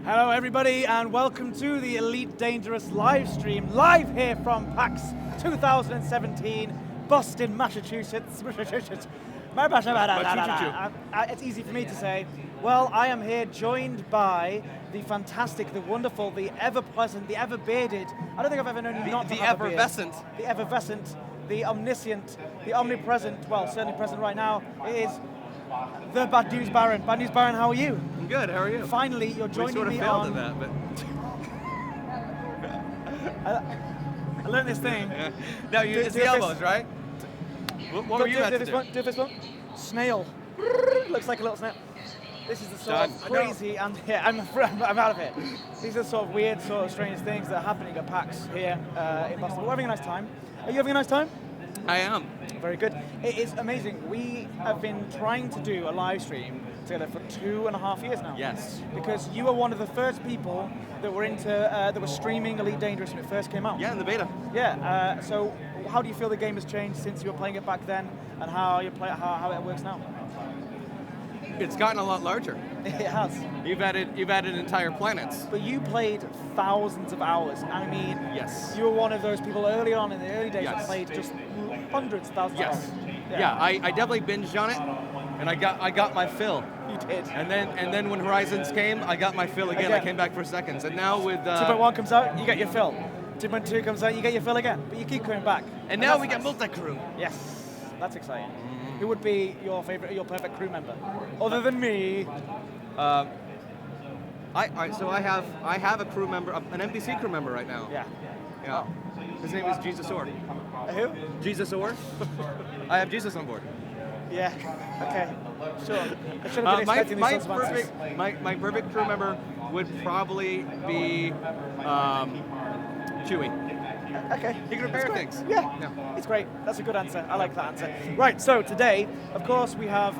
Hello everybody and welcome to the Elite Dangerous live stream, live here from PAX 2017, Boston, Massachusetts. It's easy for me to say. Well, I am here joined by the fantastic, the wonderful, the ever-present, the ever-bearded, I don't think I've ever known you not to have a beard. The effervescent, the omniscient, the omnipresent, well, certainly present right now, is the Bad News Baron. Bad News Baron, how are you? I'm good, how are you? Finally, you're joining me on... We sort of failed at that, but... I learned this thing. Yeah. No, it's the elbows, right? What were you at to do? Do this one. Snail. Looks like a little snail. This is the sort of crazy, and yeah, I'm out of here. These are sort of weird, sort of strange things that are happening at PAX here in Boston. We're having a nice time. Are you having a nice time? I am. Very good. It is amazing. We have been trying to do a live stream together for 2.5 years now. Yes. Because you were one of the first people that were into that were streaming Elite Dangerous when it first came out. Yeah, in the beta. Yeah. So how do you feel the game has changed since you were playing it back then, and how you play how it works now? It's gotten a lot larger. It has. You've added entire planets. But you played thousands of hours. I mean, yes. You were one of those people early on in the early days yes. that played just hundreds, thousands of hours. Yeah, I definitely binged on it, and I got my fill. You did. And then when Horizons came, I got my fill again. I came back for seconds, and now with 2.1 comes out, you get your fill. 2.2 comes out, you get your fill again. But you keep coming back. And now we get multi-crew. Yes, that's exciting. Who would be your perfect crew member, other than me? So I have a crew member, an NPC crew member right now. Yeah. Yeah. His name is Jesus Orr. Who? Jesus Orr. I have Jesus on board. Yeah. Okay. Sure. I should have been expecting my perfect crew member would probably be Chewie. Okay. He can repair things. Yeah. It's great. That's a good answer. I like that answer. Right, so today, of course, we have,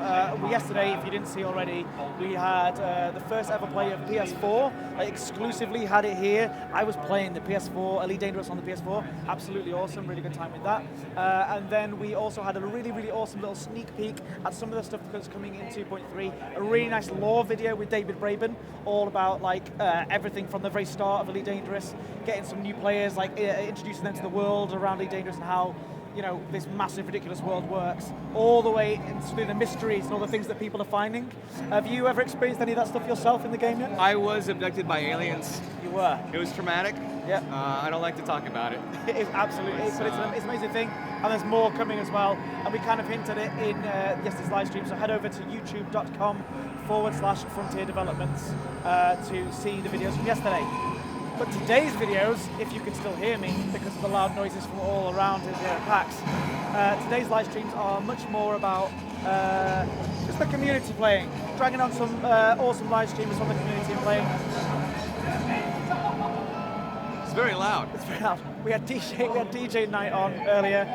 yesterday, if you didn't see already, we had the first ever play of PS4. I exclusively had it here. I was playing the PS4, Elite Dangerous on the PS4. Absolutely awesome. Really good time with that. And then we also had a really, really awesome little sneak peek at some of the stuff that's coming in 2.3. A really nice lore video with David Braben, all about like everything from the very start of Elite Dangerous, getting some new players, like introducing them to the world around Elite Dangerous and how, you know, this massive, ridiculous world works, all the way into the mysteries and all the things that people are finding. Have you ever experienced any of that stuff yourself in the game yet? I was abducted by aliens. You were? It was traumatic. Yeah. I don't like to talk about it. It is absolutely, but it's an amazing thing, and there's more coming as well, and we kind of hinted it in yesterday's live stream, so head over to youtube.com/Frontier Developments to see the videos from yesterday. But today's videos, if you can still hear me because of the loud noises from all around here at PAX, today's live streams are much more about just the community playing, dragging on some awesome live streamers from the community and playing. It's very loud. It's very loud. We had DJ Night on earlier.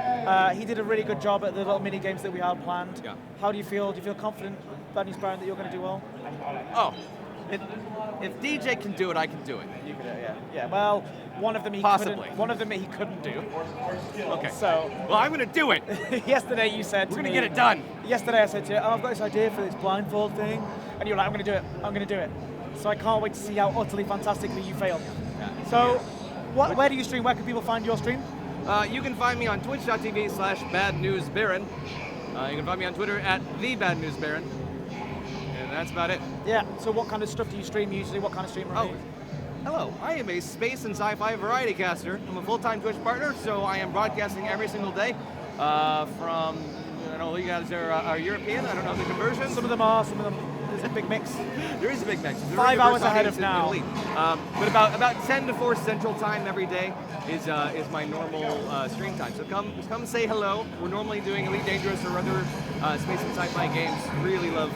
He did a really good job at the little mini games that we had planned. Yeah. How do you feel? Do you feel confident, Bad News Baron, that you're going to do well? Oh. If DJ can do it, I can do it. You can do it, yeah. Yeah. Well, one of them he couldn't do. Okay. So. Well, I'm going to do it. Yesterday you said we're going to get it done. Yesterday I said to you, I've got this idea for this blindfold thing, and you're like, I'm going to do it. I'm going to do it. So I can't wait to see how utterly fantastically you failed. Yeah. So, where do you stream? Where can people find your stream? You can find me on twitch.tv/badnewsbaron. You can find me on Twitter @thebadnewsbaron. And that's about it. Yeah, so what kind of stuff do you stream usually? What kind of streamer are you? Hello, I am a space and sci-fi variety caster. I'm a full-time Twitch partner, so I am broadcasting every single day from, I don't know, you guys are European, I don't know the conversion. Some of them are, some of them, there's a big mix. There is a big mix. 5 hours ahead of now. But about 10 to 4 Central Time every day is my normal stream time. So come say hello. We're normally doing Elite Dangerous or other space and sci-fi games. Really love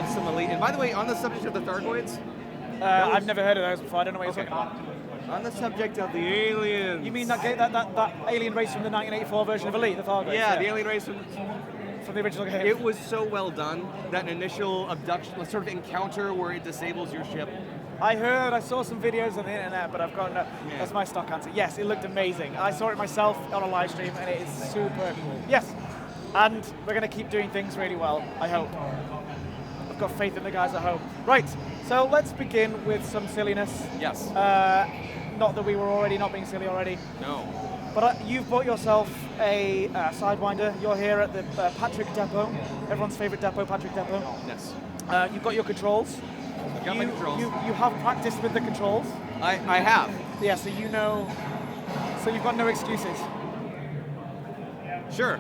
some Elite. And by the way, on the subject of the Thargoids, I've never heard of those before. I don't know what you're talking about. On the subject of the aliens. You mean that alien race from the 1984 version of Elite, the Thargoids? Yeah, the alien race from the original game. It was so well done, that initial abduction, sort of encounter where it disables your ship. I saw some videos on the internet, but I've got no, that's my stock answer. Yes, it looked amazing. I saw it myself on a live stream, and it is super cool. Yes, and we're going to keep doing things really well, I hope. I've got faith in the guys at home. Right, So let's begin with some silliness. Yes. Not that we were already not being silly already. No. But you've bought yourself a Sidewinder. You're here at the Patrick Depot, everyone's favorite depot, Patrick Depot. Yes. You've got your controls. I've got my controls. You have practiced with the controls. I have. Yeah, so you know, so you've got no excuses. Sure.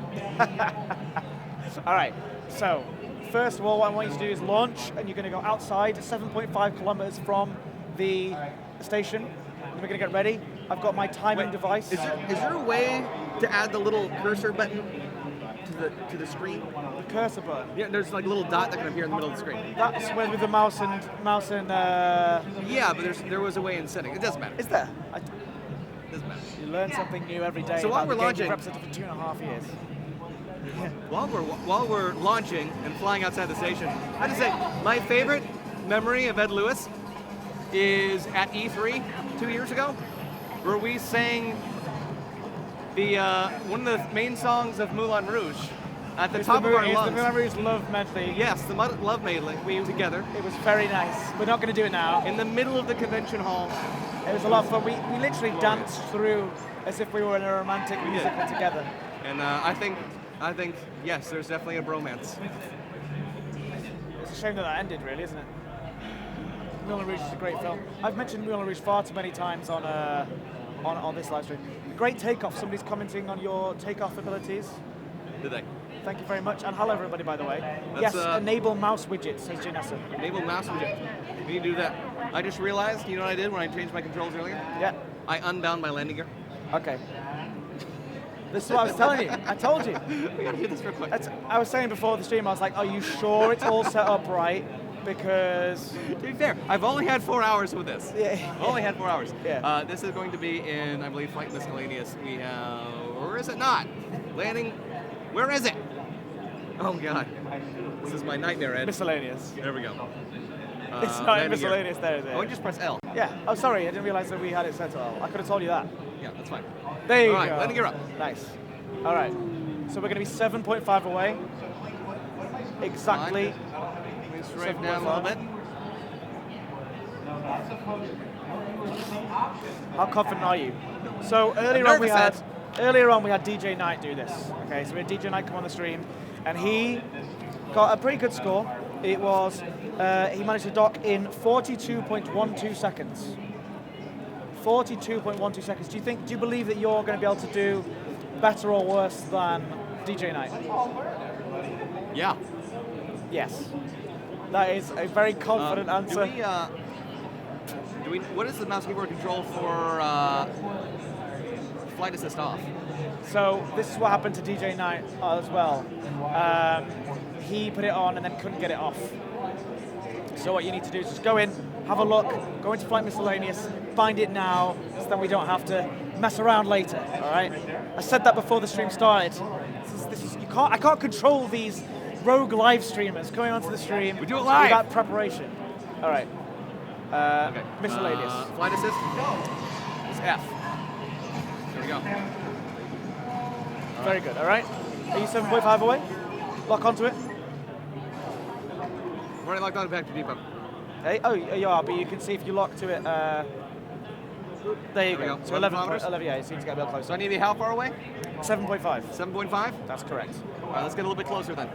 All right, so first of all, what I want you to do is launch, and you're going to go outside 7.5 kilometers from the station. And we're going to get ready. I've got my timing device. Is there a way to add the little cursor button to the screen? The cursor button. Yeah, there's like a little dot that can appear in the middle of the screen. That's where with the mouse and. Yeah, but there was a way in setting. It doesn't matter. Is there? It doesn't matter. You learn something new every day. So while about we're the game you've launching- represented for 2.5 years. While we're launching and flying outside the station, I have to say my favorite memory of Ed Lewis is at E3 2 years ago, where we sang the one of the main songs of Moulin Rouge at the top of our lungs. The Moulin Rouge Love Medley. Yes, the Love Medley. We together It was very nice. We're not going to do it now. in the middle of the convention hall. It was a lot of fun. We literally danced through as if we were in a romantic musical together. And I think yes, there's definitely a bromance. It's a shame that ended, really, isn't it? Moulin Rouge is a great film. I've mentioned Moulin Rouge far too many times on this live stream. Great takeoff. Somebody's commenting on your takeoff abilities. Did they? Thank you very much. And hello, everybody, by the way. That's, Yes, enable mouse widget, says Janessa. Enable mouse widget. We need to do that. I just realized, you know what I did when I changed my controls earlier? Yeah. I unbound my landing gear. Okay. This is what I was telling you. I told you. We gotta do this real quick. I was saying before the stream, I was like, are you sure it's all set up right? Because... To be fair, I've only had 4 hours with this. Yeah. Only had 4 hours. Yeah. This is going to be in, I believe, Flight Miscellaneous. We have, or is it not? Landing, where is it? Oh God. This is my nightmare, Ed. Miscellaneous. There we go. It's not in landing gear. miscellaneous there, is it? Oh, just press L. Yeah. Oh, sorry. I didn't realize that we had it set to all. I could have told you that. Yeah, that's fine. There you All right, go. landing gear up. Nice. All right. So we're going to be 7.5 away. Exactly. Let me strafe down a little bit. How confident are you? So earlier on we had DJ Knight do this. Okay, so we had DJ Knight come on the stream, and he got a pretty good score. It was he managed to dock in 42.12 seconds. 42.12 seconds. Do you believe that you're going to be able to do better or worse than DJ Knight? Yeah. Yes. That is a very confident answer. What is the mouse keyboard control for flight assist off? So this is what happened to DJ Knight as well. He put it on and then couldn't get it off. So what you need to do is just go in, have a look, go into Flight Miscellaneous, find it now, so that we don't have to mess around later. All right. I said that before the stream started. I can't control these rogue live streamers going onto the stream. We do it live. Without preparation. All right. Okay. Miscellaneous. Flight assist. It's F. There we go. Very good. All right. Are you 7.5 away? Lock onto it. We're already locked on back to depot. Hey, oh, you are, but you can see if you lock to it. There you go. So 11, 11, yeah, it seems to get a bit closer. So I need to be how far away? 7.5. 7.5? That's correct. All right, let's get a little bit closer then.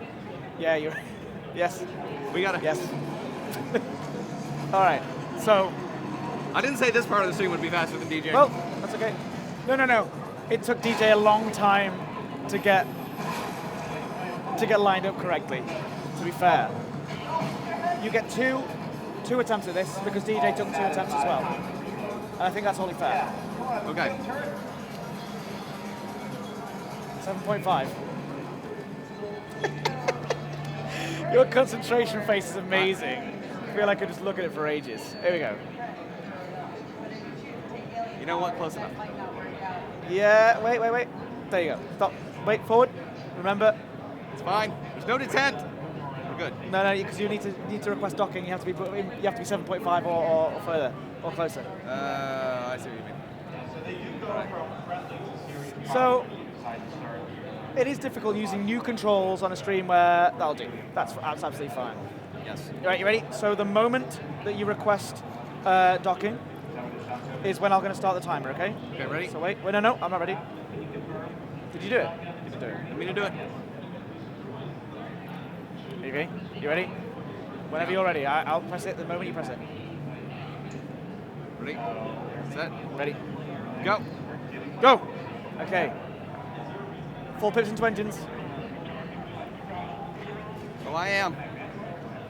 Yeah, you're. Yes. We got it. Yes. All right. So. I didn't say this part of the stream would be faster than DJ. Well, that's okay. No. It took DJ a long time to get lined up correctly. To be fair, you get two attempts at this because DJ took 2 attempts as well, and I think that's only fair. Okay. 7.5. Your concentration face is amazing. I feel like I could just look at it for ages. Here we go. You know what? Close enough. Yeah, wait. There you go. Stop. Wait, forward. Remember. It's fine. There's no detent. We're good. No, because you need to request docking. You have to be 7.5 or further or closer. I see what you mean. So it is difficult using new controls on a stream where that'll do. That's absolutely fine. Yes. All right, you ready? So the moment that you request docking is when I'm going to start the timer, okay? Okay, ready? So wait, no, I'm not ready. Did you do it? Did you do it? I'm going to do it. Okay, you ready? Whenever you're ready, I'll press it the moment you press it. Ready? Set. Ready? Go. Go! Okay. Full pips into engines. Oh, I am.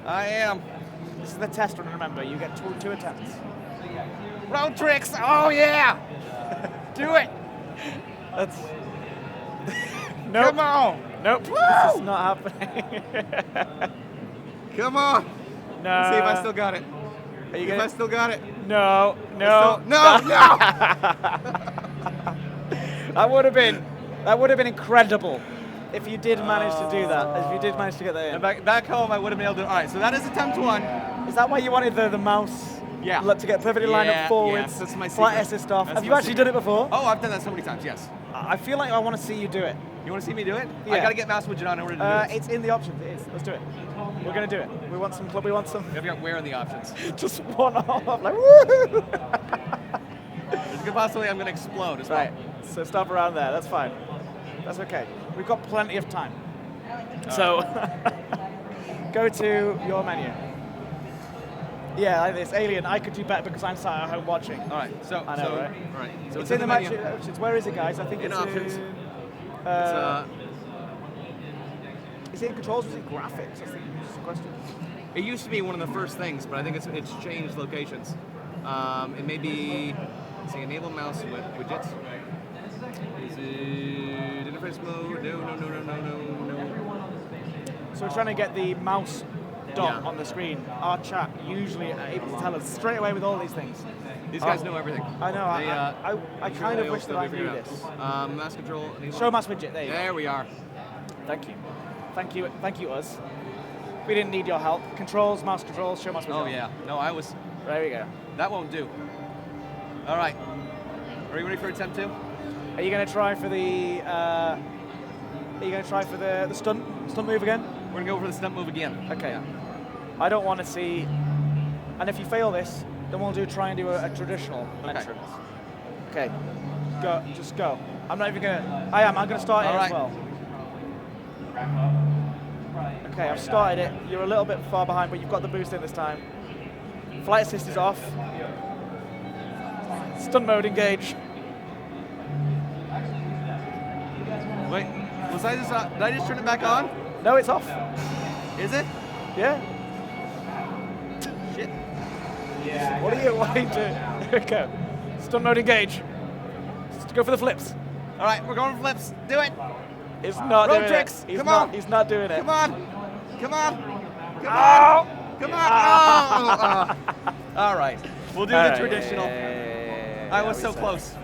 I am. This is the test run, remember. You get two attempts. Road tricks. Oh, yeah. Do it. That's... Nope. Come on. Nope. Woo! This is not happening. Come on. No. Let's see if I still got it. Are you If I still got it. No. No. That would have been incredible if you did manage to do that. If you did manage to get that in. Back home, I would have been able to. All right, so that is attempt 1. Is that why you wanted the mouse? Yeah. To get perfectly lined up forwards. Yes, that's my flight secret. assist off. That's Have you my actually secret. done it before? Oh, I've done that so many times. Yes. I feel like I want to see you do it. You want to see me do it? Yeah. I got to get mouse widget on in order to do this. It's in the options. It is. Let's do it. We're gonna do it. We want some. We want some. I've got where in the options. Just one off. Like woo! There's a good possibility I'm going to explode as well. Right. So stop around there. That's fine. That's okay. We've got plenty of time. So go to your menu. Yeah, like this. Alien, I could do better because I'm sat at home watching. All right. So I know, right? All right. So It's in the menu. Where is it, guys? I think In it's options. in... Is it in controls or is it graphics? That's the question. It used to be one of the first things, but I think it's changed locations. It may be, let's see, enable mouse widgets. Is it interface mode? No. So we're trying to get the mouse dot Yeah. on the screen. Our chat usually are able to tell us straight away with all these things. These guys know everything. I know. They, I kind of wish that I knew this. Mouse control. Enable. Show mouse widget. There you go. There we are. Thank you. Thank you, us. We didn't need your help. Controls, mouse controls, show mouse widget. Oh yeah. No, I was. There we go. That won't do. All right. Are you ready for attempt 2? Are you going to try for the? Are you going to try for the stunt move again? We're gonna go for the stunt move again. Okay. Yeah. I don't want to see. And if you fail this, then we'll try and do a traditional entrance. Okay. Go. Just go. I'm not even gonna. I'm gonna start it All as right. well. Okay, I've started it. You're a little bit far behind, but you've got the boost in this time. Flight assist is off. Stunt mode engage. Wait. Was I just? Did I just turn it back on? No, it's off. Is it? Yeah. Shit. What are you doing? Here we go. Stunt mode engage. Just go for the flips. All right, we're going for flips. Do it. He's not Road doing tricks. it. Come on. He's not doing it. Come on. Come on. Come Ow. on. Come on. Oh. All right. We'll do the Alright, traditional. yeah, I was we so said. close.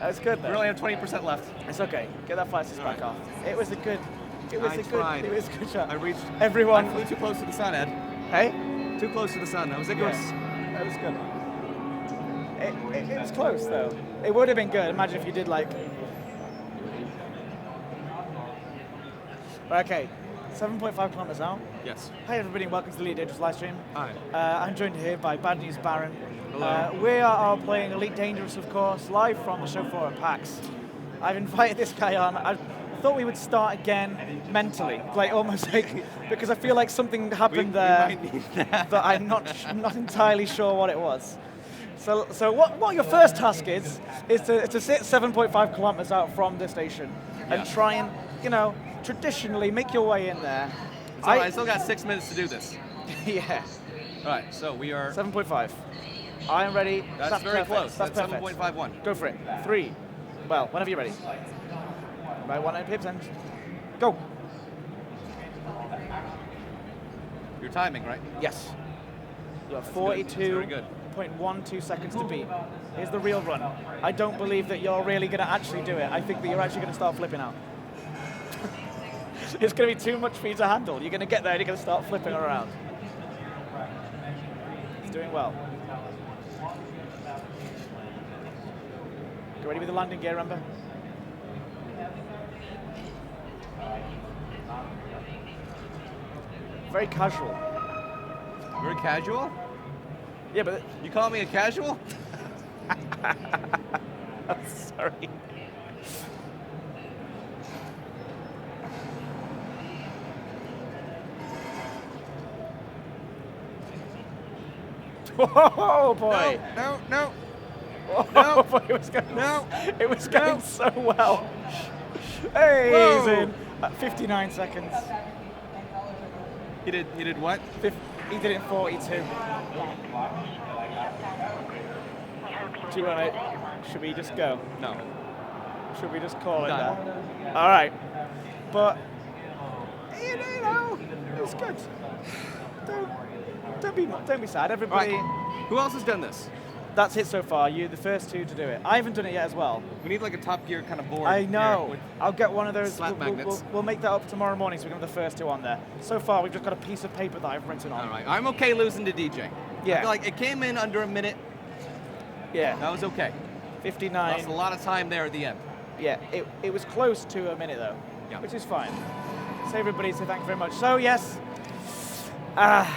That's good We though. only have 20% left. It's okay. Get that flight assist back off. It was a good. It was I a good. tried. It was a good shot. I reached. Everyone. I flew too close to the sun, Ed. Hey. Too close to the sun. That was Icarus. Yes, that was good. It was close though. It would have been good. Imagine if you did like. Okay, 7.5 kilometers out. Yes. Hi everybody and welcome to the Elite Dangerous live stream. Hi. I'm joined here by Bad News Baron. Hello. We are playing Elite Dangerous, of course, live from the show floor at PAX. I've invited this guy on. I thought we would start again mentally, like almost like, because I feel like something happened there might need that. I'm not entirely sure what it was. So what your first task is to sit 7.5 kilometers out from the station and Yeah. try and, traditionally make your way in there. So I still got 6 minutes to do this. Yeah. All right, so we are. 7.5. I am ready. That's very perfect. close. That's That's perfect. 7.51. Go for it. 3. Well, whenever you're ready. Right, 1 pips and go. You're timing, right? Yes. You have That's good. That's very good. 42.12 seconds to beat. Here's the real run. I don't believe that you're really going to actually do it. I think that you're actually going to start flipping out. It's going to be too much for you to handle. You're going to get there and you're going to start flipping around. He's doing well. Get ready with the landing gear, remember? Very casual. You're a casual? Yeah, but You call me a casual? I'm sorry. Whoa, boy! No. Oh, boy, it was going. No. It was going so well. Hey, Whoa. he's in at 59 seconds. He did what? He did it in 42. Do you want it? Should we just go? No. Should we just call it Done. that? All right. But you know, it's good. Don't be sad. Everybody. Right. Who else has done this? That's it so far. You're the first two to do it. I haven't done it yet as well. We need like a Top Gear kind of board. I know. here with I'll get one of those. slap magnets. We'll make that up tomorrow morning, so we can have the first two on there. So far, we've just got a piece of paper that I've written on. All right. I'm okay losing to DJ. Yeah. I feel like it came in under a minute. Yeah. That was okay. 59. Lost a lot of time there at the end. Yeah. It was close to a minute though, Yeah. which is fine. So everybody, so thank you very much. So yes.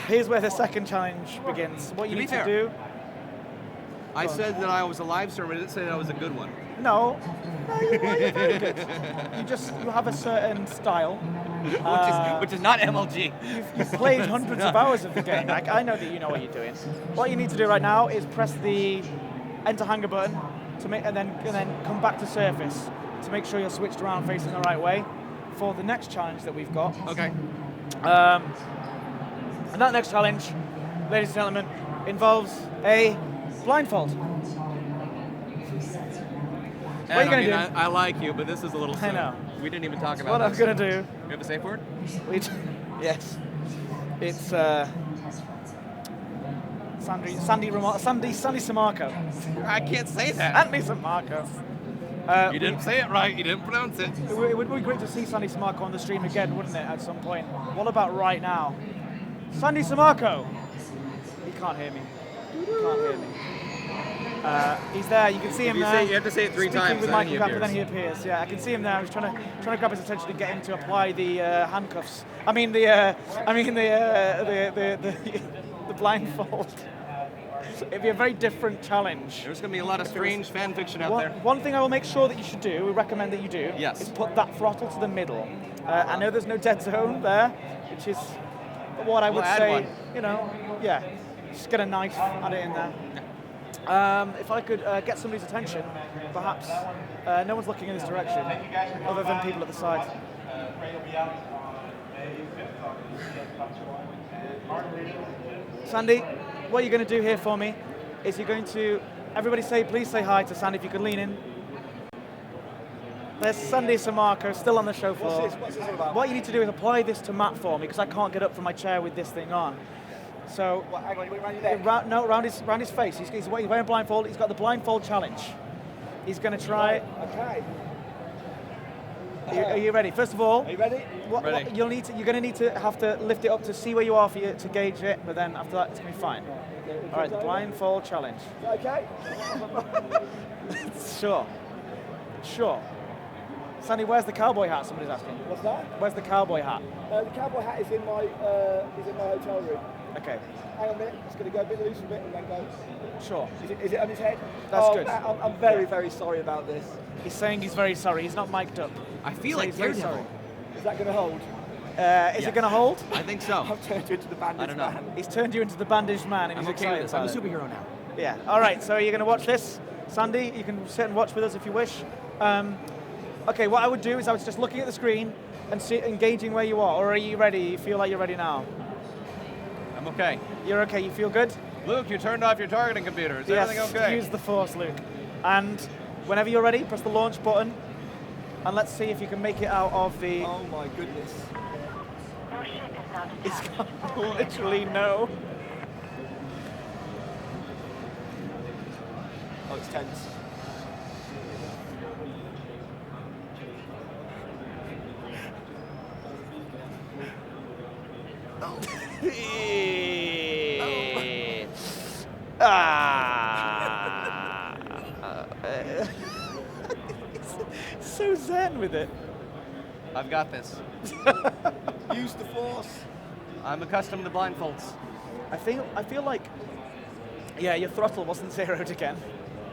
Here's where the second challenge begins. What you To be need to fair, do. I said that I was a live streamer. I didn't say that I was a good one. No, you're very good. You have a certain style. Which is not MLG. You've played hundreds of hours of the game. Like, I know that you know what you're doing. What you need to do right now is press the enter hanger button to make, and then come back to surface to make sure you're switched around facing the right way for the next challenge that we've got. Okay. And that next challenge, ladies and gentlemen, involves a blindfold. What are you going to do? I like you, but this is a little soon. I know. We didn't even talk about What I'm this. going to do... You have a safe word? Yes. It's Sandy Samarco. I can't say that. Sandy Samarco. You didn't say it right. You didn't pronounce it. It would be great to see Sandy Samarco on the stream again, wouldn't it, at some point? What about right now? Sandy Samarco! He can't hear me. He can't hear me. He's there. You can see him there. You have to say it 3 Speaking times, with then Michael he Gapper, appears. then he appears. Yeah, I can see him there. He's trying to grab his attention and get him to apply the handcuffs. I mean the blindfold. It'd be a very different challenge. There's going to be a lot of strange fan fiction out there. One thing I will make sure that you should do, we recommend that you do, Yes. is put that throttle to the middle. I know there's no dead zone there, which is what I would add say. one. You know, yeah, just get a knife, add it in there. If I could get somebody's attention, perhaps no one's looking in this direction, other than people at the side. Sandy, what you're going to do here for me is you're going to, everybody please say hi to Sandy if you could lean in. There's Sandy Samarco still on the show floor. What's this all about? What you need to do is apply this to Matt for me because I can't get up from my chair with this thing on. So, What, hang on, you went around your neck? round his face. He's wearing blindfold. He's got the blindfold challenge. He's going to try. Okay. Are you ready? First of all, Are you ready? Ready. you're going to need to have to lift it up to see where you are for you to gauge it, but then after that it's going to be fine. All right, the blindfold challenge. Okay. Sure. Sandy, where's the cowboy hat? Somebody's asking. What's that? Where's the cowboy hat? The cowboy hat is in my hotel room. Okay, Hang on a minute. It's going to go a bit loose a bit and then go. sure. Is it on his head? That's good. Matt, I'm very, very sorry about this. He's saying he's very sorry. He's not mic'd up. I feel So like he's very Daredevil. sorry. Is that going to hold? Is it going to hold? I think so. I've turned you into the bandage I don't know. man. He's turned you into the bandaged man, and I'm he's okay with excited this. I'm a about it. superhero now. Yeah. All right. So you're going to watch this, Sandy. You can sit and watch with us if you wish. Okay. What I would do is I was just looking at the screen and engaging where you are. Or are you ready? You feel like you're ready now? I'm okay. You're okay. You feel good? Luke, you turned off your targeting computer. Is everything okay? Use the force, Luke. And whenever you're ready, press the launch button, and let's see if you can make it out of the. Oh my goodness. It's got literally no. Oh, it's tense. So zen with it. I've got this. Use the force. I'm accustomed to blindfolds. I feel like, yeah, your throttle wasn't zeroed again.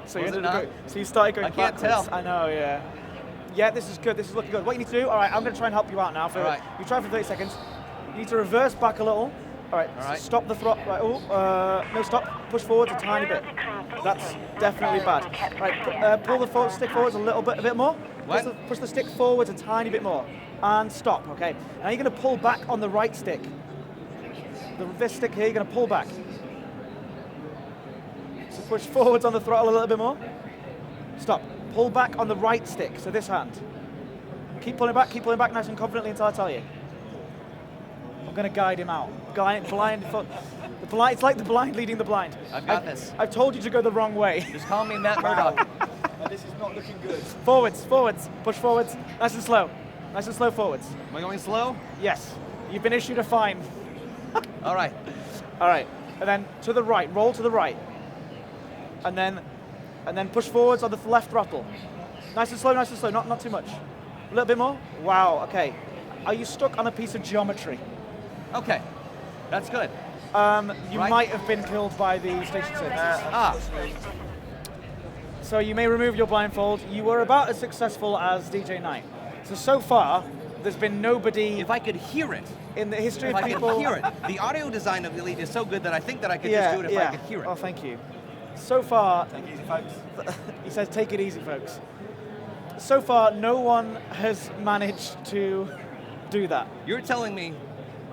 So Was it not? So you started going I can't backwards. tell. I know, yeah. Yeah, this is good. This is looking good. What you need to do, all right, I'm going to try and help you out now. All right. You try for 30 seconds. You need to reverse back a little. All right. All right. Stop the throttle. Right. Oh, no, stop. Push forwards a tiny bit. That's definitely bad. Right. Pull the stick forwards a little bit, a bit more. What? Push the stick forwards a tiny bit more. And stop. Okay. Now you're going to pull back on the right stick. This stick here, you're going to pull back. So push forwards on the throttle a little bit more. Stop. Pull back on the right stick, so this hand. Keep pulling back nice and confidently until I tell you. I'm going to guide him out. It's like the blind leading the blind. I've got this. I've told you to go the wrong way. Just call me Matt Murdock. This is not looking good. Forwards, push forwards, nice and slow forwards. Am I going slow? Yes, you've been issued a fine. All right. All right, and then to the right, roll to the right. And then push forwards on the left throttle. Nice and slow, not too much. A little bit more? Wow, okay. Are you stuck on a piece of geometry? Okay. That's good. You Right. might have been killed by the station services. So you may remove your blindfold. You were about as successful as DJ Knight. So far, there's been nobody If I could hear it. in the history If of I people. could hear it. The audio design of the Elite is so good that I think that I could just do it if I could hear it. Oh, thank you. So far, Take it easy, folks. he says, take it easy, folks. So far, no one has managed to do that. You're telling me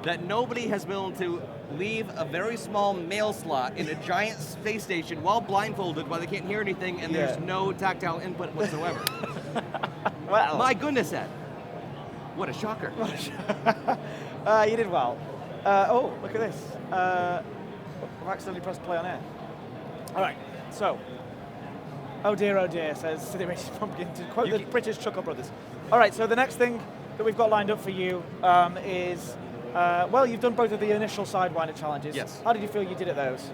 that nobody has been able to leave a very small mail slot in a giant space station while blindfolded, while they can't hear anything, and there's Yeah. no tactile input whatsoever. Well, My goodness, Ed. What a shocker. you did well. Oh, look at this. I've accidentally pressed play on air. All right, so. Oh dear, says City Racing Pumpkin, to quote the British Chuckle Brothers. All right, so the next thing that we've got lined up for you is, well, you've done both of the initial Sidewinder challenges. Yes. How did you feel you did at those?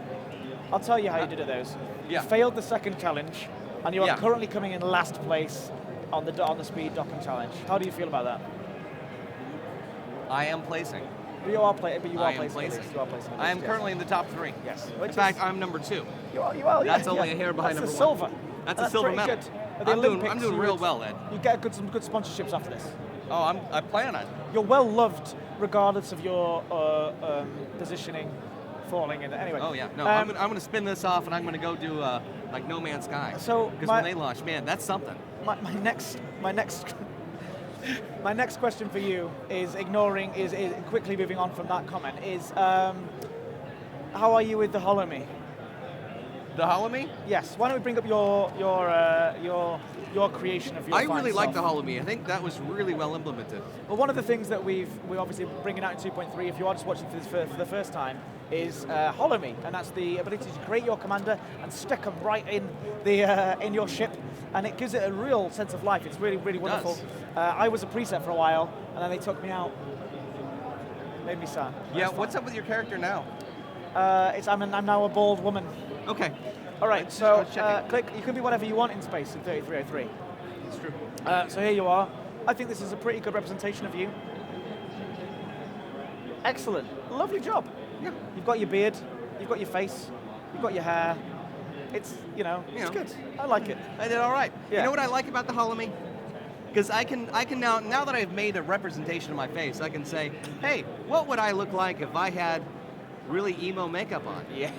I'll tell you how you did at those. Yeah. You failed the second challenge, and you are Yeah. currently coming in last place on the speed docking challenge. How do you feel about that? I am placing. But you are placing. I am At least. placing. You are placing. at I am least, yes. currently in the top 3. Yes. In fact, I'm number 2. You are. Yeah, That's only a hair behind That's number a 1. silver. That's a silver pretty medal. Good. At the I'm Olympics, doing you real would- well, Ed. You get some good sponsorships after this. Oh, I plan on it. You're well loved, regardless of your positioning, falling in. Anyway. Oh yeah, no, I'm gonna spin this off and I'm gonna go do like No Man's Sky. So because when they launch, man, that's something. My next my next question for you is is quickly moving on from that comment is how are you with the Holo-Me? The Holo-Me? Yes. Why don't we bring up your creation of your. I really fine like the self. Holo-Me. I think that was really well implemented. Well, one of the things that we're obviously bringing out in 2.3, if you are just watching for the first time, is Holo-Me, and that's the ability to create your commander and stick them right in in your ship, and it gives it a real sense of life. It's really, really wonderful. I was a preset for a while, and then they took me out. Made me sad. Yeah, what's up with your character now? I'm now a bald woman. Okay. All right, Let's so check it. click. You can be whatever you want in space in 3303. It's true. So here you are. I think this is a pretty good representation of you. Excellent. Lovely job. Yeah. You've got your beard, you've got your face, you've got your hair. It's, it's good. I like it. I did all right. Yeah. You know what I like about the Holo-Me? Because I can now that I've made a representation of my face, I can say, hey, what would I look like if I had really emo makeup on? Yeah.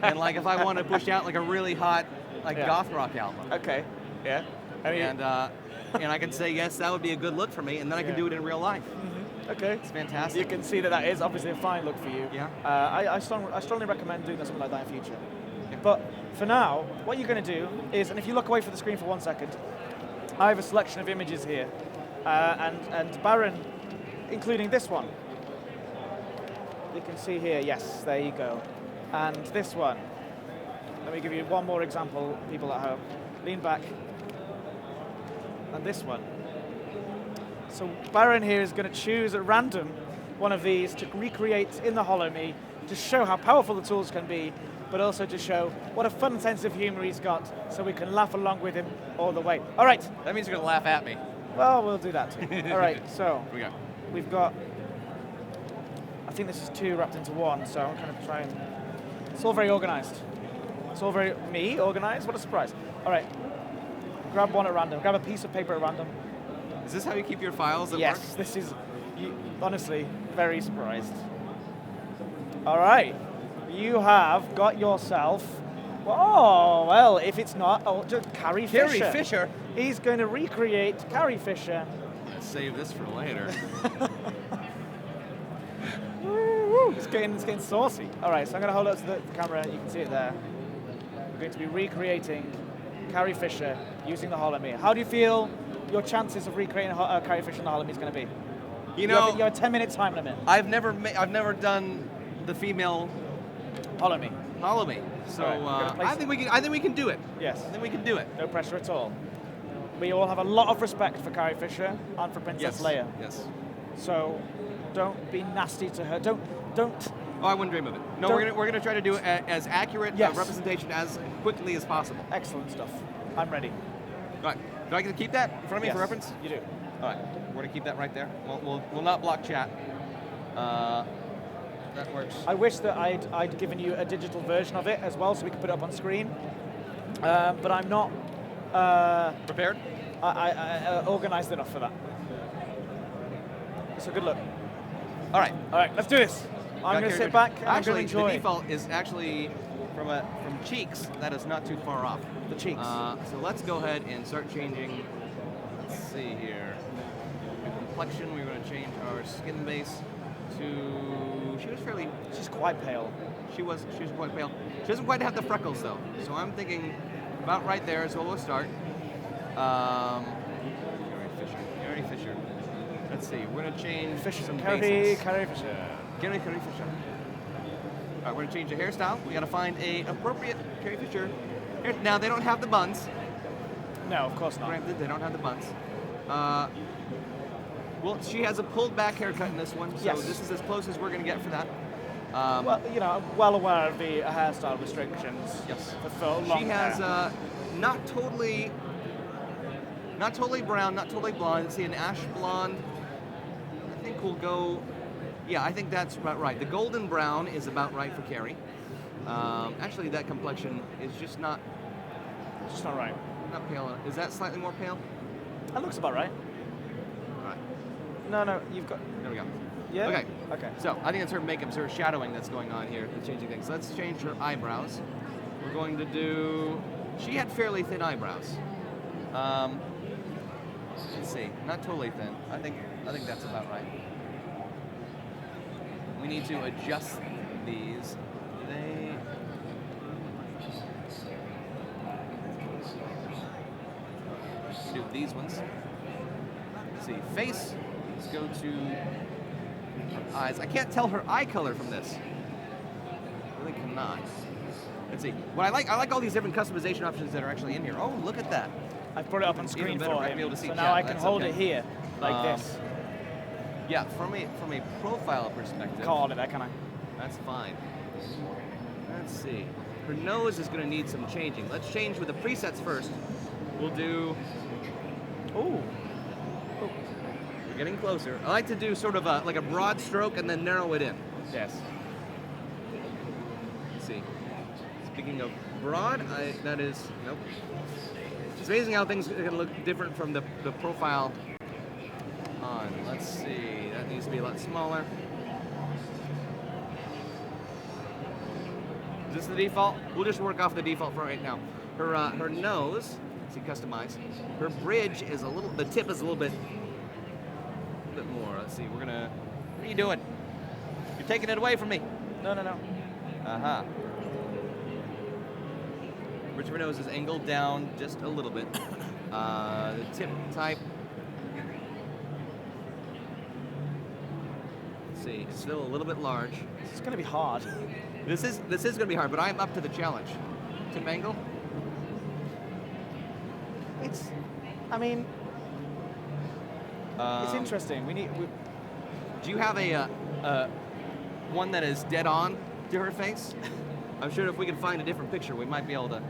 And like if I want to push out like a really hot Yeah. goth rock album. Okay. Yeah. I mean, And I can say, yes, that would be a good look for me, and then I can do it in real life. okay. It's fantastic. You can see that is obviously a fine look for you. Yeah. I strongly recommend doing something like that in future. But for now, what you're going to do is, and if you look away from the screen for 1 second, I have a selection of images here, and Baron, including this one. You can see here, yes, there you go. And this one. Let me give you one more example, people at home. Lean back. And this one. So Baron here is going to choose at random one of these to recreate in the Holo-Me to show how powerful the tools can be, but also to show what a fun sense of humor he's got, so we can laugh along with him all the way. All right. That means you're going to laugh at me. Well, we'll do that too. All right, so Here we go. we've got, I think this is 2 wrapped into 1, so I'm going to try and It's all very organized. It's all very organized. What a surprise! All right, grab one at random. Grab a piece of paper at random. Is this how you keep your files at Yes, work? this is. Honestly, very surprised. All right, you have got yourself. Oh well, if it's not, just Carrie Fisher. Carrie Fisher? He's going to recreate Carrie Fisher. Let's save this for later. It's getting saucy. All right, so I'm going to hold it to the camera. You can see it there. We're going to be recreating Carrie Fisher using the Holo-Me. How do you feel your chances of recreating Carrie Fisher in the Holo-Me is going to be? You know, you have a 10-minute time limit. I've never done the female Holo-Me. Holo-Me, so right, I think we can do it. Yes. I think we can do it. No pressure at all. We all have a lot of respect for Carrie Fisher and for Princess Leia. Yes. So don't be nasty to her. Don't. Oh, I wouldn't dream of it. No, we're gonna try to do as accurate Yes. representation as quickly as possible. Excellent stuff. I'm ready. All right. Do I get to keep that in front of me Yes, for reference? You do. All right. We're gonna keep that right there. We'll not block chat. That works. I wish that I'd given you a digital version of it as well, so we could put it up on screen. But I'm not Prepared? I organized enough for that. So good luck. All right. All right, let's do this. I'm going to sit back and I'm going to enjoy the default is actually from cheeks. That is not too far off. the cheeks. So let's go ahead and start changing. Let's see here. The complexion. We're going to change our skin base to. She was fairly. She's quite pale. She was quite pale. She doesn't quite have the freckles though. So I'm thinking about right there is where we'll start. Carrie Fisher. Let's see. We're going to change some basics. Carrie Fisher. Carrie Fisher. All right, we're gonna change the hairstyle. We gotta find a appropriate Carrie Fisher. Now they don't have the buns. No, of course not. Granted, they don't have the buns. Well, she has a pulled back haircut in this one, so Yes. this is as close as we're gonna get for that. Well, you know, I'm well aware of the hairstyle restrictions. Yes. For long She has hair. not totally brown, not totally blonde. Let's see, an ash blonde. I think we'll go. Yeah, I think that's about right. The golden brown is about right for Carrie. Actually, that complexion is just not right. not pale enough. Is that slightly more pale? That looks about right. All right, No, you've got. there we go. Yeah. Okay. Okay. So I think it's her makeup, so her shadowing that's going on here, the changing things. So let's change her eyebrows. We're going to do. She had fairly thin eyebrows. Let's see, not totally thin. I think that's about right. We need to adjust these. Do these ones. Let's see, face. Let's go to eyes. I can't tell her eye color from this. Really cannot. Let's see. What I like all these different customization options that are actually in here. Oh, look at that. I put it up on Even screen better, for right? him, Be able to see so chat. now I can That's hold okay. it here, like this. Yeah, from a profile perspective. Can't hold it there, can I? That's fine. Let's see. Her nose is going to need some changing. Let's change with the presets first. We'll do. Ooh. We're getting closer. I like to do sort of like a broad stroke and then narrow it in. Yes. Let's see. Speaking of broad, that is nope. It's amazing how things are going to look different from the profile on. Let's see. That needs to be a lot smaller. Is this the default? We'll just work off the default for right now. Her nose, see, customize. Her bridge is the tip is a little bit more. Let's see. What are you doing? You're taking it away from me. No. Uh-huh. Bridge of her nose is angled down just a little bit. The tip type. Let's see, it's still a little bit large. It's going to be hard. This is going to be hard, but I'm up to the challenge. Tip angle. It's interesting. Do you have a one that is dead on to her face? I'm sure if we can find a different picture, we might be able to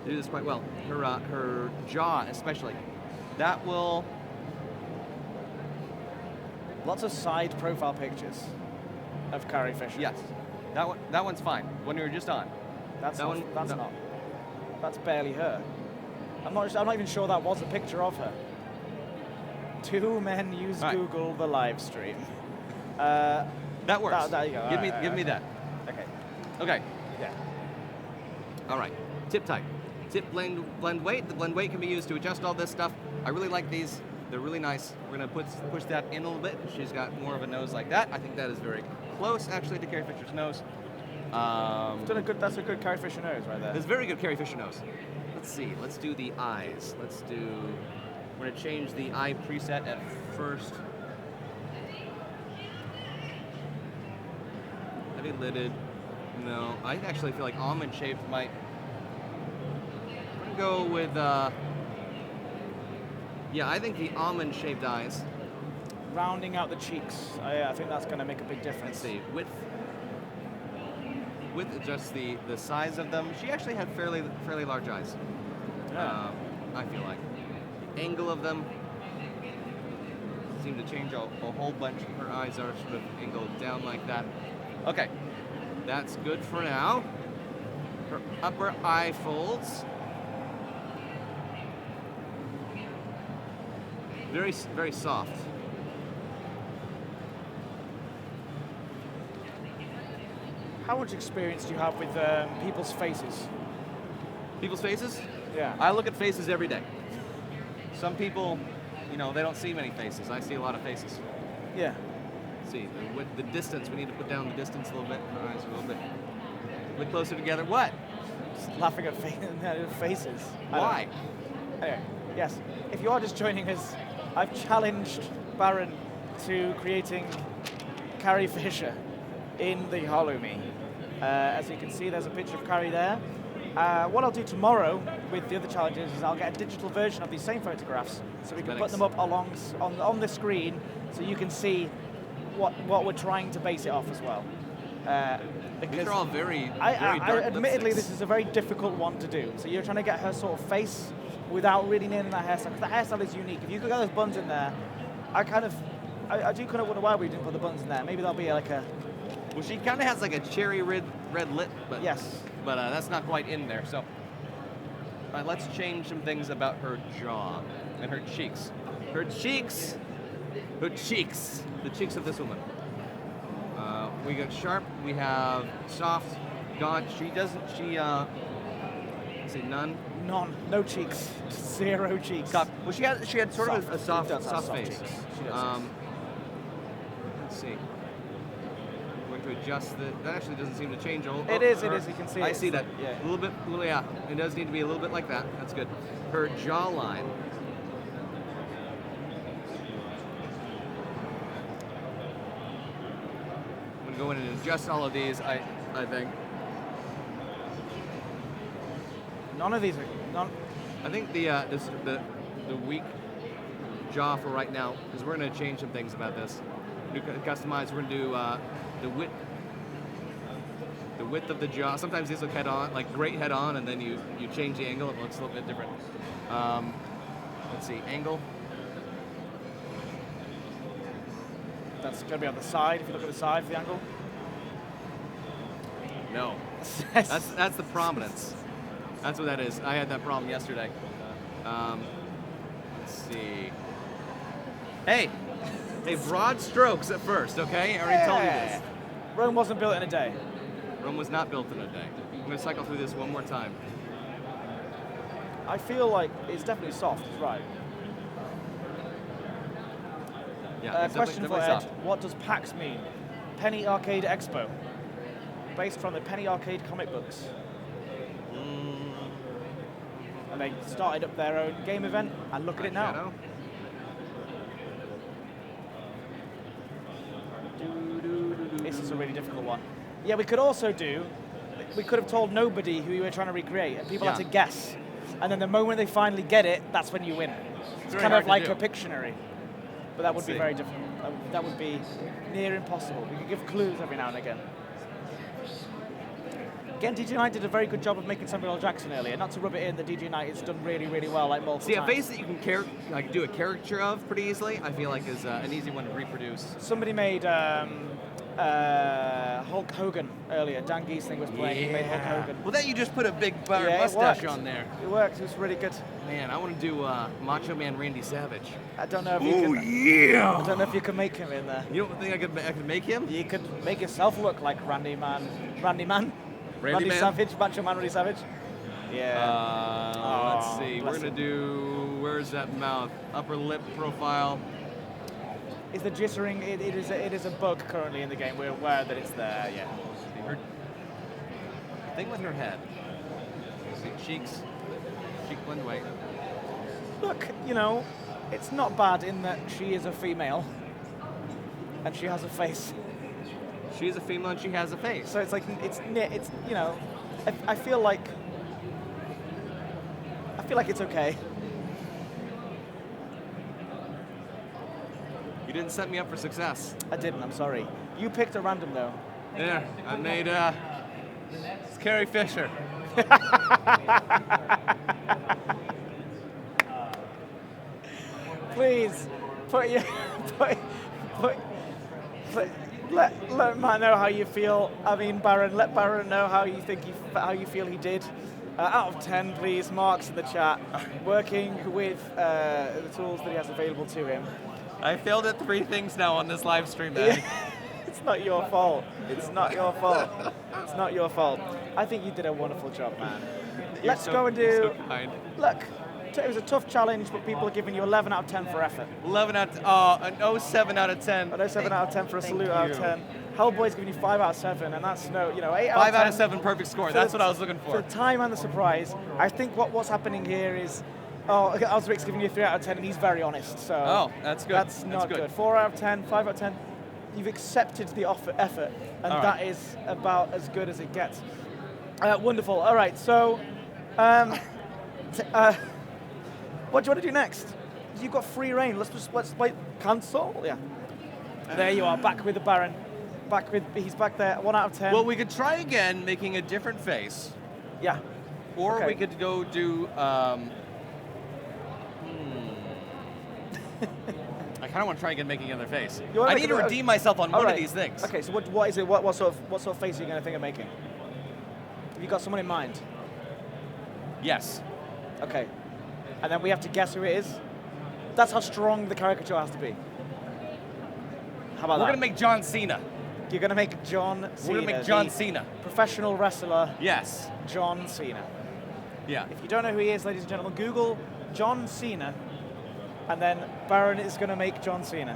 do this quite well. Her jaw, especially, that will. Lots of side profile pictures of Carrie Fisher. Yes, that one's fine. When we were just on. That's That not, one? That's No. not. That's barely her. I'm not even sure that was a picture of her. Two men use All right. Google the live stream. That works. There you go. Give All me right, give me okay. that. Okay. Okay. Yeah. All right. Tip type. Tip blend weight. The blend weight can be used to adjust all this stuff. I really like these. They're really nice. We're gonna push that in a little bit. She's got more of a nose like that. I think that is very close, actually, to Carrie Fisher's nose. That's a good Carrie Fisher nose right there. That's very good Carrie Fisher nose. Let's see. Let's do the eyes. We're gonna change the eye preset at first. Heavy lidded. No, I actually feel like almond shaped might. I'm gonna go with. Yeah, I think the almond shaped eyes. Rounding out the cheeks. I think that's going to make a big Let's difference. see. Width adjusts the size of them. She actually had fairly large eyes. Yeah. I feel like. Angle of them seem to change a whole bunch. Her eyes are sort of angled down like that. Okay, that's good for now. Her upper eye folds. Very soft. How much experience do you have with people's faces? People's faces? Yeah. I look at faces every day. Some people, they don't see many faces. I see a lot of faces. Yeah. Let's see, with the distance, we need to put down the distance a little bit. Our eyes are a little bit closer together. What? Just laughing at faces. Why? Anyway, yes. If you are just joining us, I've challenged Baron to creating Carrie Fisher in the Holo-Me. As you can see, there's a picture of Carrie there. What I'll do tomorrow with the other challenges is I'll get a digital version of these same photographs, so we can put them up on the screen, so you can see what we're trying to base it off as well. These are all very dark admittedly, lipsticks. this is a very difficult one to do. So you're trying to get her sort of face without really nailing that hairstyle, because the hairstyle is unique. If you could get those buns in there, I do kind of wonder why we didn't put the buns in there. Maybe there'll be like a... Well, she kind of has like a cherry red lip, but Yes. but that's not quite in there. So let's change some things about her jaw and her cheeks. Her cheeks, the cheeks of this woman. We got sharp. We have soft, gaunt. She say none. None. No cheeks. Zero cheeks. Well, she had sort of a soft She does have face. cheeks. She does. Let's see. We're going to adjust that actually doesn't seem to change a whole. It is. You can see it. I see that. Yeah. A little bit. Yeah. It does need to be a little bit like that. That's good. Her jawline. I'm going to go in and adjust all of these. I think. None of these are... None. I think the weak jaw for right now, because we're going to change some things about this. We're going to customize. We're going to do the width of the jaw. Sometimes these look head on, like great head on, and then you change the angle. It looks a little bit different. Let's see, angle. That's going to be on the side. If you look at the side of the angle. No, that's the prominence. That's what that is. I had that problem yesterday. Let's see. Hey, broad strokes at first, okay? I already told you this. Rome wasn't built in a day. Rome was not built in a day. I'm going to cycle through this one more time. I feel like it's definitely soft, right? Yeah, it's Question for definitely Ed. soft. What does PAX mean? Penny Arcade Expo. Based from the Penny Arcade comic books. And they started up their own game event, and look at it now. Shadow. This is a really difficult one. Yeah, we could have told nobody who you were trying to recreate, and people had to guess. And then the moment they finally get it, that's when you win. It's kind of like a Pictionary. But that would be very difficult. That would be near impossible. We could give clues every now and again. Again, DJ Knight did a very good job of making Samuel L. Jackson earlier. Not to rub it in, the DJ Knight is done really, really well, like multiple times. See, a face that you can do a caricature of pretty easily, I feel like is an easy one to reproduce. Somebody made Hulk Hogan earlier. Dan Giesling was playing. He made Hulk Hogan. Well, then you just put a big Yeah, mustache on there. It worked. It was really good. Man, I want to do Macho Man Randy Savage. I don't know if you can. Yeah! I don't know if you can make him in there. You don't think I could make him? You could make yourself look like Randy Man. Randy Man? Savage, Macho Man Randy Savage. Yeah. Let's see. We're gonna do. Where's that mouth? Upper lip profile. Is the jittering? It is a bug currently in the game. We're aware that it's there. Yeah. Her thing with her head. See, cheeks. Cheek blend away. Look, you know, it's not bad in that she is a female, and she has a face. She's a female and she has a face. So it's like it's you know, I feel like it's okay. You didn't set me up for success. I didn't. I'm sorry. You picked a random though. Yeah, I made it's Carrie Fisher. Please, let Matt know how you feel. I mean, Baron, let Baron know how you feel he did. Out of 10, please. Marks in the chat. Working with the tools that he has available to him. I failed at 3 things now on this live stream, man. It's not your fault. It's not your fault. It's not your fault. I think you did a wonderful job, man. Let's go and do. You're so kind. Look, it was a tough challenge, but people are giving you 11 out of 10 for effort. 11 out an 07 out of 10. An 07 out of 10 for a salute out of 10. Hellboy's giving you 5 out of 7, and that's 8 out of 10. 5 out of 7, perfect score. That's what I was looking for. For the time and the surprise, I think what's happening here is. Oh, Osric's giving you 3 out of 10, and he's very honest. So that's good. That's not good. 4 out of 10, 5 out of 10. You've accepted the effort, and that is about as good as it gets. Wonderful. All right, so what do you want to do next? You've got free reign. Let's play cancel. Yeah. There you are, back with the Baron. He's back there. 1 out of 10. Well, we could try again, making a different face. Yeah. Or we could go do. I kind of want to try again making another face. I need to redeem myself on one of these things. Okay, so what is it? What sort of face are you going to think of making? Have you got someone in mind? Yes. Okay. And then we have to guess who it is? That's how strong the caricature has to be. How about that? We're going to make John Cena. You're going to make John Cena. We're going to make John Cena. Professional wrestler. Yes. John Cena. Yeah. If you don't know who he is, ladies and gentlemen, Google John Cena, and then Baron is going to make John Cena.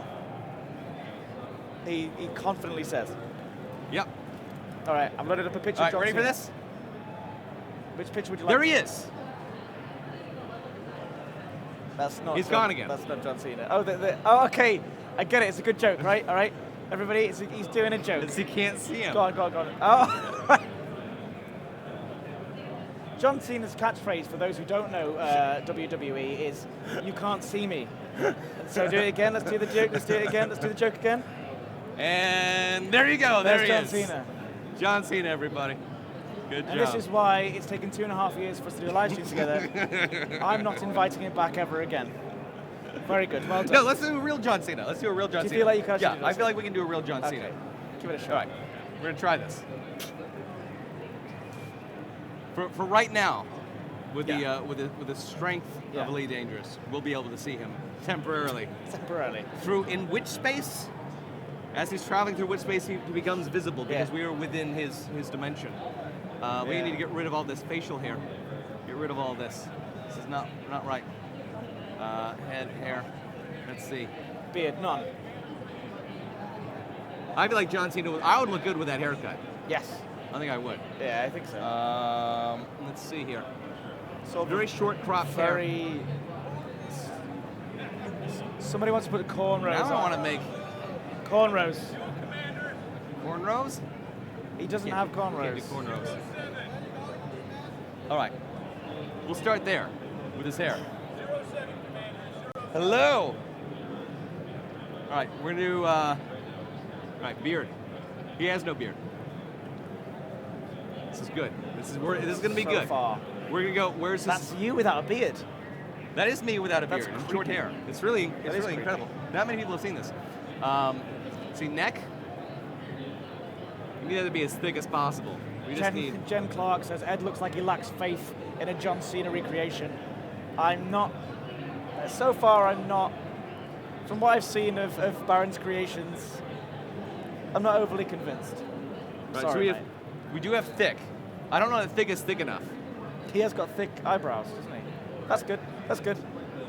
He confidently says. Yep. All right, I've loaded up a picture of John ready Cena. for this? Which picture would you like? There he is. That's not. He's gone again. That's not John Cena. Oh, okay. I get it. It's a good joke, right? All right. Everybody, he's doing a joke. He can't see him. Go on. Oh. John Cena's catchphrase, for those who don't know WWE, is "You can't see me." So do it again. Let's do the joke. Let's do it again. Let's do the joke again. And there you go. There's There John he is. Cena. John Cena, everybody. Good job. And this is why it's taken 2.5 years for us to do a live stream together. I'm not inviting him back ever again. Very good. Well done. No, let's do a real John Cena. Let's do a real John Cena. Do you feel like you can Yeah, actually do I this? feel like we can do a real John Okay. Cena. Give it a shot. All right, we're gonna try this. For right now, with the strength of Elite Dangerous, we'll be able to see him temporarily. Temporarily. Through in which space? As he's traveling through which space he becomes visible because we are within his dimension. We need to get rid of all this facial hair. Get rid of all this. This is not right. Head, hair. Let's see. Beard, none. I feel like John Cena. I would look good with that haircut. Yes. I think I would. Yeah, I think so. Let's see here. So Very short cropped hair. very. Somebody wants to put cornrows Now on. I want to make Cornrows. cornrows. He doesn't have cornrows. Can't do cornrows. All right. We'll start there with his hair. Hello. All right, we're gonna do. All right, beard. He has no beard. This is good. This is gonna be So good. far. We're gonna go. Where's this? That's you without a beard. That is me without a That's beard and creepy. short hair. It's really creepy. incredible. Not many people have seen this. See neck. We need it to be as thick as possible. We just need. Jen Clark says Ed looks like he lacks faith in a John Cena recreation. I'm not. So far, I'm not. From what I've seen of Baron's creations, I'm not overly convinced. Right, Sorry, so we do have thick. I don't know if thick is thick enough. He has got thick eyebrows, doesn't he? That's good. That's good.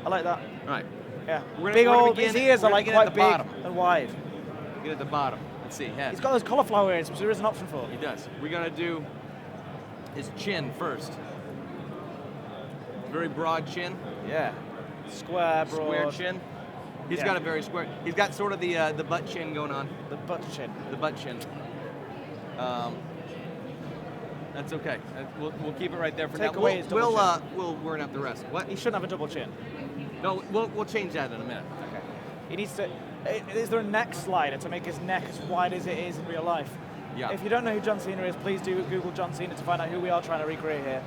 I like that. All right. Yeah. We're Big gonna old. begin- His ears we're are like gonna begin at quite the big bottom. and wide. Get at the bottom. Let's see. Head. He's got those cauliflower ears, which there is an option for. He does. We're gonna do his chin first. Very broad chin. Yeah. Square, broad. Square chin. He's Yeah. got a very square. He's got sort of the butt chin going on. The butt chin. The butt chin. That's okay. We'll keep it right there for Take now. away his double We'll work out the rest. What? He shouldn't have a double chin. No, we'll change that in a minute. Okay. He needs to. Is there a neck slider to make his neck as wide as it is in real life? Yeah. If you don't know who John Cena is, please do Google John Cena to find out who we are trying to recreate here.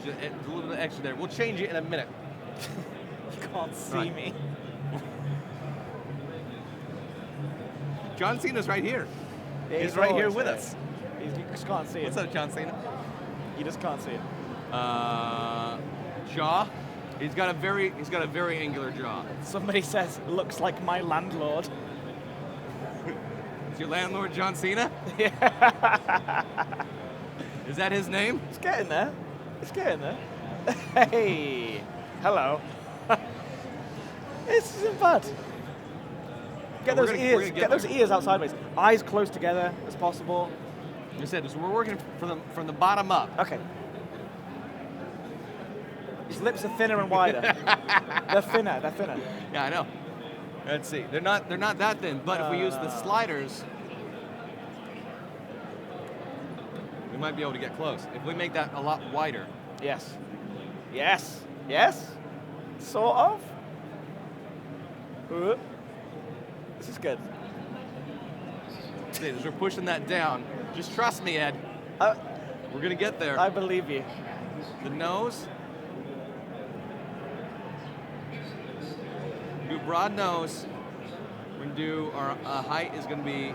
Just a little bit extra there. We'll change it in a minute. You can't see Right. me. John Cena's right here. Yeah, He's right here always with there. us. You just can't see What's it. up, John Cena? You just can't see it. Jaw. He's got a very angular jaw. Somebody says, looks like my landlord. Is your landlord John Cena? Yeah. Is that his name? It's getting there. It's getting there. Hey. Hello. This isn't bad. Get We're those gonna ears. get Get those there. ears out sideways. Eyes close together as possible. You said so. We're working from the bottom up. Okay. His lips are thinner and wider. They're thinner. They're thinner. Yeah, I know. Let's see. They're not that thin. But if we use the sliders, we might be able to get close. If we make that a lot wider. Yes. Yes. Yes. Sort of. This is good. See, as we're pushing that down, just trust me, Ed. We're gonna get there. I believe you. The nose. Do a broad nose. We're gonna do our height is gonna be